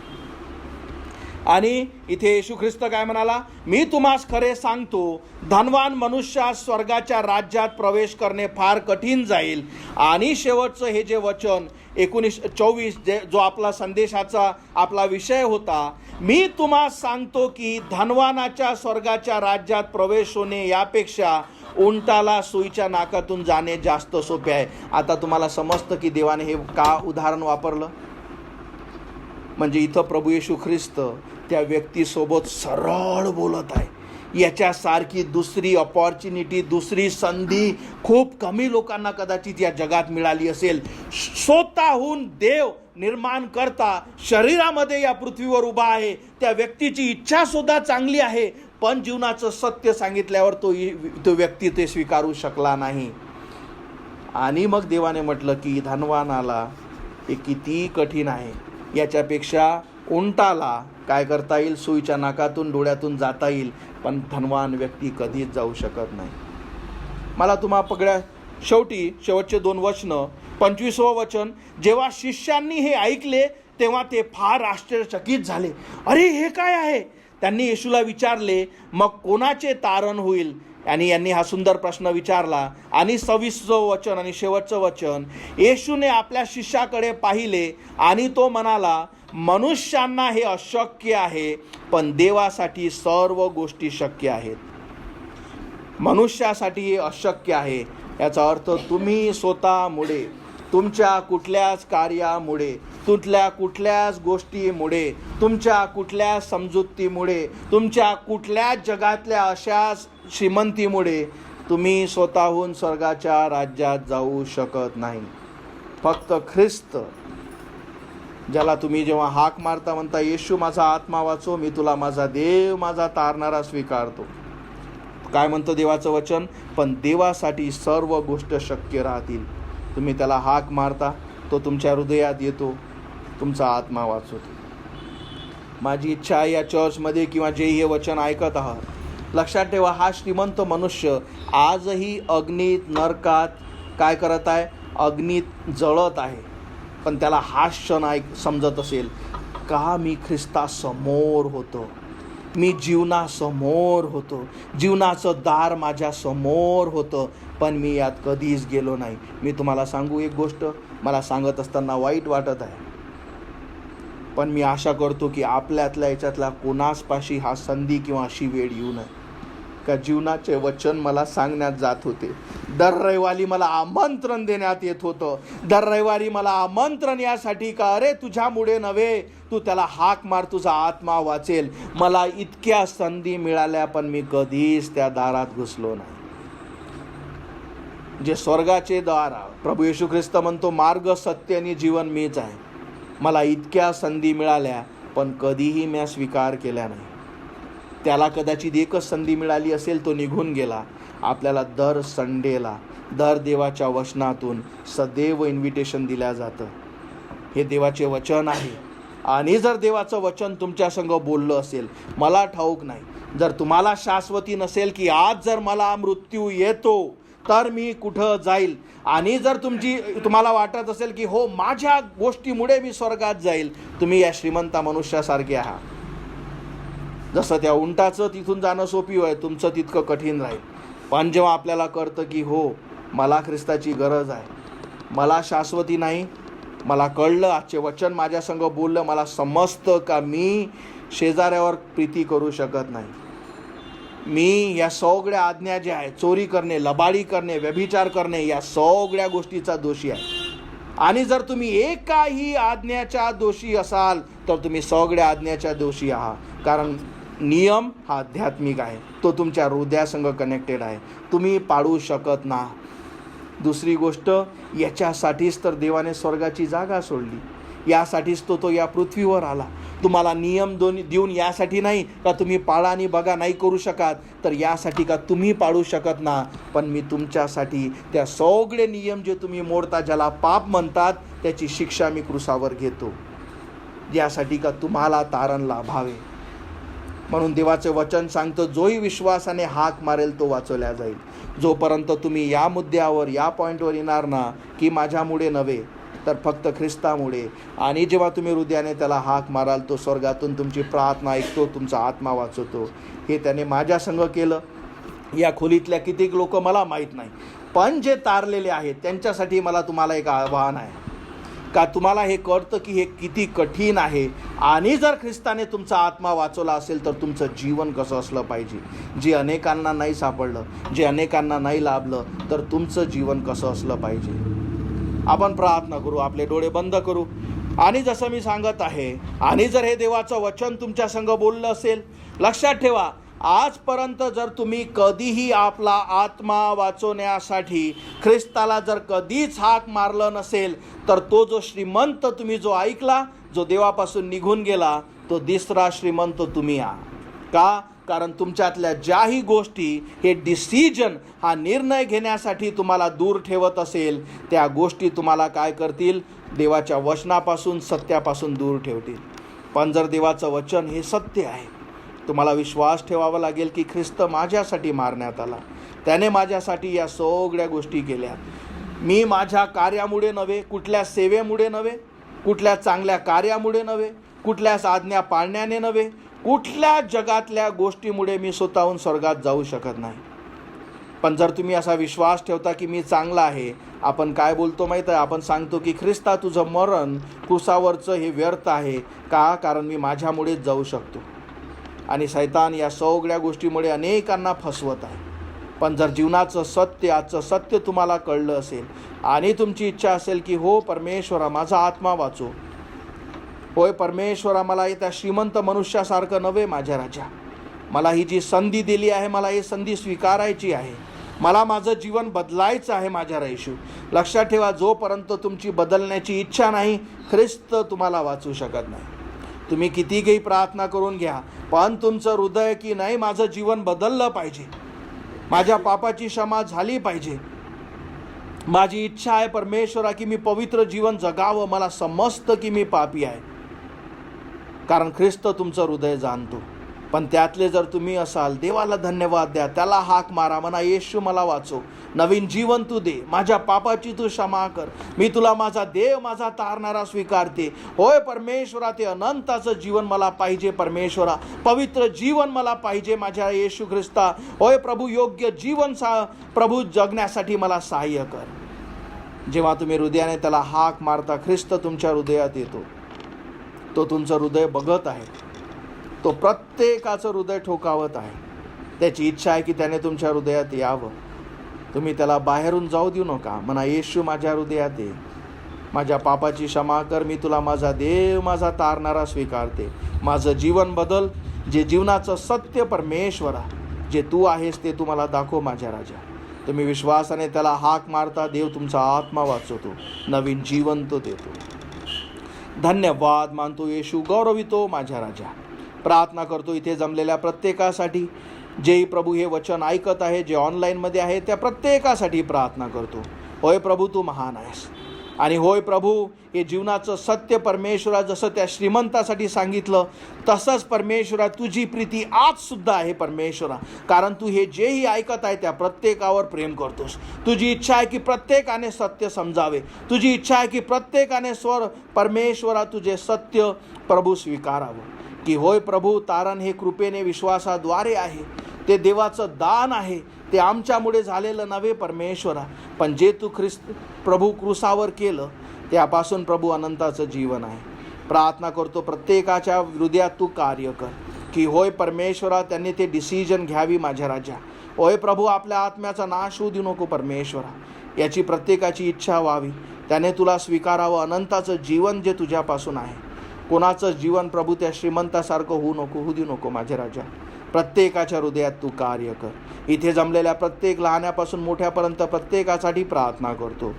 आणि इथे येशू ख्रिस्त काय म्हणाला? मी तुम्हास खरे सांगतो, धनवान मनुष्यास स्वर्गाच्या राज्यात प्रवेश करणे फार कठीण जाईल. आणि शेवटचं हे जे वचन 19:24 जो आपला संदेशाचा आपला विषय होता, मी तुम्हास सांगतो की धनवानाच्या स्वर्गाच्या राज्यात प्रवेश होणे यापेक्षा उंटाला सुईच्या नाकातून जाणे जास्त सोपे आहे. आता तुम्हाला समजतं की देवाने हे का उदाहरण वापरलं. म्हणजे इथं प्रभू येशू ख्रिस्त त्या व्यक्तीसोबत सरळ बोलत आहे. याच्यासारखी दुसरी अपॉर्च्युनिटी, दुसरी संधी खूप कमी लोकांना कदाचित या जगात मिळाली असेल. स्वतःहून देव निर्माण करता शरीरामध्ये या पृथ्वीवर उभा आहे. त्या व्यक्तीची इच्छा सुद्धा चांगली आहे, पण जीवनाचं सत्य सांगितल्यावर तो व्यक्ती ते स्वीकारू शकला नाही. आणि मग देवाने म्हटलं की धनवानाला हे किती कठीण आहे. याच्यापेक्षा उंटाला काय करता येईल? सुईच्या नाकातून, डोळ्यातून जाता येईल, पण धनवान व्यक्ती कधीच जाऊ शकत नाही. मला तुम्हा पकड्या शेवटचे 2 वचनं. 25वं वचन, जेव्हा शिष्यांनी हे ऐकले तेव्हा ते फार आश्चर्यचकित झाले. अरे हे काय आहे? त्यांनी येशूला विचारले, मग कोणाचे तारण होईल? आणि यांनी हा सुंदर प्रश्न विचारला. आणि 26वं वचन आणि शेवटचं वचन, येशूने आपल्या शिष्याकडे पाहिले आणि तो म्हणाला, मनुष्यांना हे अशक्य आहे, पण देवासाठी सर्व गोष्टी शक्य आहेत. मनुष्यासाठी हे अशक्य आहे. याचा अर्थ तुम्ही स्वतःमुळे, तुमच्या कुठल्याच कार्यामुळे, कुठल्याच गोष्टीमुळे, तुमच्या कुठल्याच समजुतीमुळे, तुमच्या कुठल्याच जगातल्या अशा श्रीमंतीमुळे तुम्ही स्वतःहून स्वर्गाच्या राज्यात जाऊ शकत नाही. फक्त ख्रिस्त, ज्याला तुम्ही जेव्हा हाक मारता म्हणता, येशू माझा आत्मा वाचव, मी तुला माझा देव माझा तारणारा स्वीकारतो. काय म्हणतं देवाचं वचन? पण देवासाठी सर्व गोष्ट शक्य राहतील. तुम्ही त्याला हाक मारता, तो तुमच्या हृदयात येतो, तुमचा आत्मा वाचवतो. माझी इच्छा आहे या चर्चमध्ये किंवा जे हे वचन ऐकत आहात, लक्षात ठेवा, हा श्रीमंत मनुष्य आजही अग्नीत नरकात काय करत आहे? अग्नीत जळत आहे. पण त्याला हा क्षण समजत असेल का, मी ख्रिस्तासमोर होतो, मी जीवनासमोर होतो, जीवनाचं दार माझ्या समोर होतं, पण मी यात कधीच गेलो नाही. मी तुम्हाला सांगू एक गोष्ट, मला सांगत असताना वाईट वाटत आहे, पण मी आशा करतो की आपल्यातल्या याच्यातल्या कोणासपाशी हा संधी किंवा अशी वेळ येऊ नये का जीवनाचे वचन मला सांगण्यात जात होते. दर रविवारी मला आमंत्रण देण्यात येत होतं. दर रविवारी मला आमंत्रण यासाठी का, अरे तुझ्यामुळे नव्हे, तू त्याला हाक मार, तुझा आत्मा वाचेल. मला इतक्या संधी मिळाल्या, पण मी कधीच त्या दारात घुसलो नाही. जे स्वर्गाचे दार, प्रभू येशू ख्रिस्त म्हणतो, मार्ग सत्य आणि जीवन मीच आहे. मला इतक्या संधी मिळाल्या, पण कधीही मी स्वीकार केल्या नाही. त्याला कदाचित एकच संधी मिळाली असेल, तो निघून गेला. आपल्याला दर संडेला, दर देवाच्या वचनातून सदैव इन्व्हिटेशन दिल्या जातं. हे देवाचे वचन आहे. आणि जर देवाचं वचन तुमच्या संग बोललं असेल, मला ठाऊक नाही, जर तुम्हाला शाश्वती नसेल की आज जर मला मृत्यू येतो तर मी कुठं जाईल, आणि जर तुम्हाला वाटत असेल की हो माझ्या गोष्टीमुळे मी स्वर्गात जाईल, तुम्ही या श्रीमंत मनुष्यासारखे आहात. जसं त्या उंटाचं तिथून जाणं सोपी आहे, तुमचं तितकं कठीण राहील. पण जेव्हा आपल्याला कळतं की हो मला ख्रिस्ताची गरज आहे, मला शाश्वती नाही, मला कळलं, आजचे वचन माझ्या संग बोललं, मला समजतं का मी शेजाऱ्यावर प्रीती करू शकत नाही. मी या सगळ्या आज्ञा ज्या आहेत, चोरी करणे, लबाडी करणे, व्यभिचार करणे, या सगळ्या गोष्टीचा दोषी आहे. आणि जर तुम्ही एकाही आज्ञाच्या दोषी असाल तर तुम्ही सगळ्या आज्ञाच्या दोषी आहात. कारण नियम हा आध्यात्मिक आहे, तो तुमच्या हृदयासंग कनेक्टेड आहे, तुम्ही पाळू शकत ना. दुसरी गोष्ट, याच्यासाठीच तर देवाने स्वर्गाची जागा सोडली, यासाठीच तो या पृथ्वीवर आला. तुम्हाला नियम देऊन यासाठी नाही का तुम्ही पाळा आणि बघा, नाही करू शकत, तर यासाठी का तुम्ही पाळू शकत ना. पण मी तुमच्यासाठी त्या सगळे नियम जे तुम्ही मोडता, ज्याला पाप म्हणतात, त्याची शिक्षा मी क्रूसावर घेतो, यासाठी का तुम्हाला तारण लाभावे. म्हणून देवाचे वचन सांगतं, जोही विश्वासाने हाक मारेल तो वाचवल्या जाईल. जोपर्यंत तुम्ही या मुद्द्यावर, या पॉईंटवर येणार ना की माझ्यामुळे नव्हे तर फक्त ख्रिस्तामुळे, आणि जेव्हा तुम्ही हृदयाने त्याला हाक माराल, तो स्वर्गातून तुमची प्रार्थना ऐकतो, तुमचा आत्मा वाचवतो. हे त्याने माझ्या संग केलं. या खोलीतल्या कितीक लोक मला माहीत नाही, पण जे तारलेले आहेत त्यांच्यासाठी मला तुम्हाला एक आव्हान आहे का, तुम्हाला हे कळतं की हे किती कठीण आहे, आणि जर ख्रिस्ताने तुमचा आत्मा वाचवला असेल तर तुमचं जीवन कसं असलं पाहिजे, जे अनेकांना नाही सापडलं, जे अनेकांना नाही लाभलं, तर तुमचं जीवन कसं असलं पाहिजे. आपण प्रार्थना करू, आपले डोळे बंद करू. आणि जसं मी सांगत आहे, आणि जर हे देवाचं वचन तुमच्या संग बोललं असेल, लक्षात ठेवा, आजपर्यंत जर तुम्ही कधीही आपला आत्मा वाचवण्यासाठी ख्रिस्ताला जर कधीच हाक मारलं नसेल, तर तो जो श्रीमंत तुम्ही जो ऐकला, जो देवापासून निघून गेला, तो दुसरा श्रीमंत तुम्ही आहात. का? कारण तुमच्यातल्या ज्याही गोष्टी हे डिसिजन, हा निर्णय घेण्यासाठी तुम्हाला दूर ठेवत असेल, त्या गोष्टी तुम्हाला काय करतील, देवाच्या वचनापासून, सत्यापासून दूर ठेवतील. पण जर देवाचं वचन हे सत्य आहे, तुम्हाला विश्वास ठेवावा लागेल की ख्रिस्त माझ्यासाठी मारण्यात आला, त्याने माझ्यासाठी या सगळ्या गोष्टी केल्या. मी माझ्या कार्यामुळे नव्हे, कुठल्या सेवेमुळे नव्हे, कुठल्या चांगल्या कार्यामुळे नव्हे, कुठल्याच आज्ञा पाळण्याने नव्हे, कुठल्या जगातल्या गोष्टीमुळे मी स्वतःहून स्वर्गात जाऊ शकत नाही. पण जर तुम्ही असा विश्वास ठेवता की मी चांगला आहे, आपण काय बोलतो माहीत आहे, आपण सांगतो की ख्रिस्ता तुझं मरण क्रूसावरचं हे व्यर्थ आहे. का? कारण मी माझ्यामुळेच जाऊ शकतो. आणि शैतान या सगळ्या गोष्टीमुळे अनेकांना फसवत आहे. पण जर जीवनाचं सत्य, आजचं सत्य तुम्हाला कळलं असेल, आणि तुमची इच्छा असेल की हो परमेश्वरा माझा आत्मा वाचो, होय परमेश्वरा मला त्या श्रीमंत मनुष्यासारखं नव्हे माझ्या राजा, मला ही जी संधी दिली आहे, मला ही संधी स्वीकारायची आहे. मला माझं जीवन बदलायचं आहे माझ्या येशू. लक्षात ठेवा, जोपर्यंत तुमची बदलण्याची इच्छा नाही, ख्रिस्त तुम्हाला वाचू शकत नाही. तुम्ही किती काही प्रार्थना करून घ्या, पण तुमचं हृदय की नाही माझं जीवन बदललं पाहिजे, माझ्या पापाची क्षमा झाली पाहिजे, माझी इच्छा आहे परमेश्वरा की मी पवित्र जीवन जगावं, मला समजतं की मी पापी आहे, कारण ख्रिस्त तुमचं हृदय जाणतो. पण त्यातले जर तुम्ही असाल, देवाला धन्यवाद द्या, त्याला हाक मारा, म्हणा येशू मला वाचव, नवीन जीवन तू दे, माझ्या पापाची तू क्षमा कर, मी तुला माझा देव, माझा तारणारा स्वीकारते. होय परमेश्वरा, ते अनंताचं जीवन मला पाहिजे परमेश्वरा, पवित्र जीवन मला पाहिजे माझ्या येशू ख्रिस्ता. होय प्रभू, योग्य जीवन प्रभू जगण्यासाठी मला सहाय्य कर. जेव्हा तुम्ही हृदयाने त्याला हाक मारता, ख्रिस्त तुमच्या हृदयात येतो. तो तुमचं हृदय बघत आहे, तो प्रत्येकाचं हृदय ठोकावत आहे. त्याची इच्छा आहे की त्याने तुमच्या हृदयात यावं. तुम्ही त्याला बाहेरून जाऊ देऊ नका. म्हणा येशू माझ्या हृदयात ये, माझ्या पापाची क्षमा कर, मी तुला माझा देव, माझा तारणारा स्वीकारते, माझं जीवन बदल. जे जीवनाचं सत्य परमेश्वरा, जे तू आहेस ते तू मला दाखव माझ्या राजा. तुम्ही विश्वासाने त्याला हाक मारता, देव तुमचा आत्मा वाचवतो, नवीन जीवन तो देतो. धन्यवाद मानतो येशू, गौरवितो माझ्या राजा. प्रार्थना करतो इथे जमलेल्या प्रत्येकासाठी, जे प्रभू हे वचन ऐकत आहे, जे ऑनलाईनमध्ये आहे, त्या प्रत्येकासाठी प्रार्थना करतो. होय प्रभू, तू महान आहेस. आणि होय प्रभू, हे जीवनाचं सत्य परमेश्वरा, जसं त्या श्रीमंतासाठी सांगितलं तसंच परमेश्वरा तुझी प्रीती आज सुद्धा आहे परमेश्वरा, कारण तू हे जेही ऐकत आहे त्या प्रत्येकावर प्रेम करतोस. तुझी इच्छा आहे की प्रत्येकाने सत्य समजावे, तुझी इच्छा आहे की प्रत्येकाने परमेश्वरा तुझे सत्य प्रभू स्वीकारावं. की होय प्रभू, तारण हे कृपेने विश्वासाद्वारे आहे, ते देवाचं दान आहे, ते आमच्यामुळे झालेलं नव्हे परमेश्वरा, पण जे तू ख्रिस्त प्रभू क्रूसावर केलं त्यापासून प्रभू अनंताचं जीवन आहे. प्रार्थना करतो प्रत्येकाच्या हृदयात तू कार्य कर, की होय परमेश्वरा त्यांनी ते डिसिजन घ्यावी माझ्या राजा. होय प्रभू, आपल्या आत्म्याचा नाश होऊ देऊ नको परमेश्वरा, याची प्रत्येकाची इच्छा व्हावी, त्याने तुला स्वीकारावं, अनंताचं जीवन जे तुझ्यापासून आहे. कोणाचं जीवन प्रभू त्या श्रीमंतासारखं होऊ देऊ नको माझ्या राजा. प्रत्येकाच्या हृदयात तू कार्य कर. इथे जमलेल्या प्रत्येक लहानापासून मोठ्यापर्यंत प्रत्येकासाठी प्रार्थना करतो.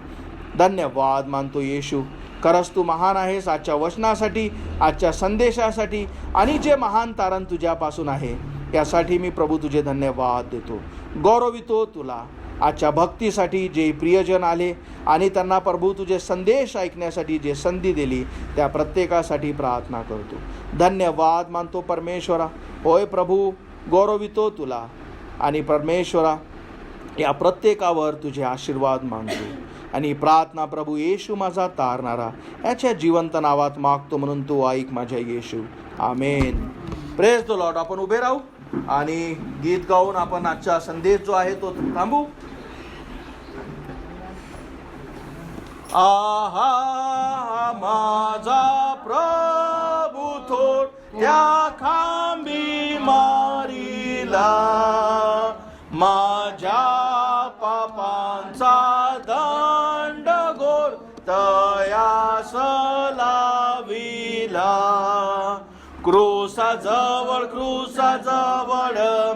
धन्यवाद मानतो येशू, खरंच तू महान आहेस. आजच्या वचनासाठी, आजच्या संदेशासाठी आणि जे महान तारण तुझ्यापासून आहे यासाठी मी प्रभू तुझे धन्यवाद देतो, गौरवितो तुला. आजच्या भक्तीसाठी जे प्रियजन आले आणि त्यांना प्रभू तुझे संदेश ऐकण्यासाठी जे संधी दिली त्या प्रत्येकासाठी प्रार्थना करतो. धन्यवाद मानतो परमेश्वरा. होय प्रभू, गौरवितो तुला आणि परमेश्वरा या प्रत्येकावर तुझे आशीर्वाद मागतो आणि प्रार्थना प्रभू येशू माझा तारणारा याच्या जिवंत नावात मागतो, म्हणून तू ऐक माझ्या Yeshu. Amen. Praise the lord. आपण उभे राहू आणि गीत गाऊन आपण आजचा संदेश जो आहे तो थांबू. आहा माझा प्रभू थोर त्या खांबी मारिला, माझ्या पापांचा दंड घोर तयास लाविला. क्रूसाजवळ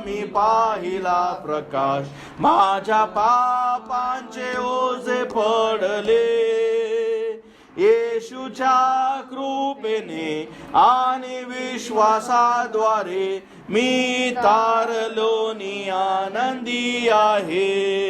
मी पाहिला प्रकाश, माझ्या पापांचे ओझे पडले. येशूच्या कृपेने आणि विश्वासाद्वारे मी तारलोनी आनंदी आहे.